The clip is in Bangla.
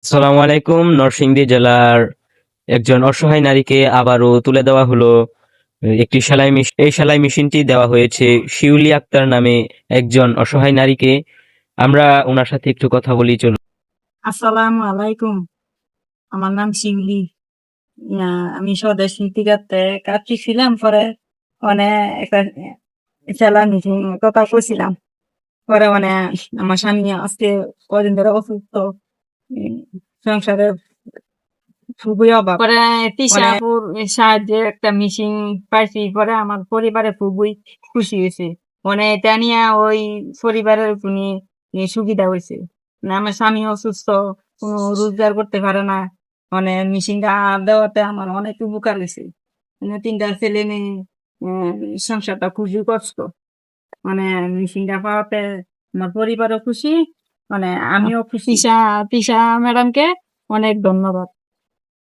আসসালামু আলাইকুম। নরসিংদী জেলার একজন অসহায় নারীকে আবারও তুলে দেওয়া হলো একটি সেলাই মেশিন। এই সেলাই মেশিনটি দেওয়া হয়েছে শিউলি আক্তার নামে একজন অসহায় নারীকে। আমরা ওনার সাথে একটু কথা বলি, চলুন। আসসালামু আলাইকুম। আমার নাম শিউলি। আমি স্বদেশ নীতিকাতে কাজ ছিলাম, পরে মানে একটা সেলাই মেশিন কথা কইছিলাম। পরে আমার স্বামী আজকে কদিন ধরে অসুস্থ। উম, সংসারে খুবই অভাব। পরে তিশাপুর সাহায্যে একটা মেশিন পাইছি, পরে আমার পরিবারে খুবই খুশি হয়েছে। এটা নিয়ে ওই পরিবারের কোনো সুবিধা হয়েছে। আমার স্বামী অসুস্থ, কোনো রোজগার করতে পারে না। মেশিনটা দেওয়াতে আমার অনেক উপকার হয়েছে। 3টা ছেলে মেয়ে, উম, সংসারটা খুবই কষ্ট। মানে মেশিনটা পাওয়াতে আমার পরিবারও খুশি, আমিও খুশি। তিশা ম্যাডামকে অনেক ধন্যবাদ।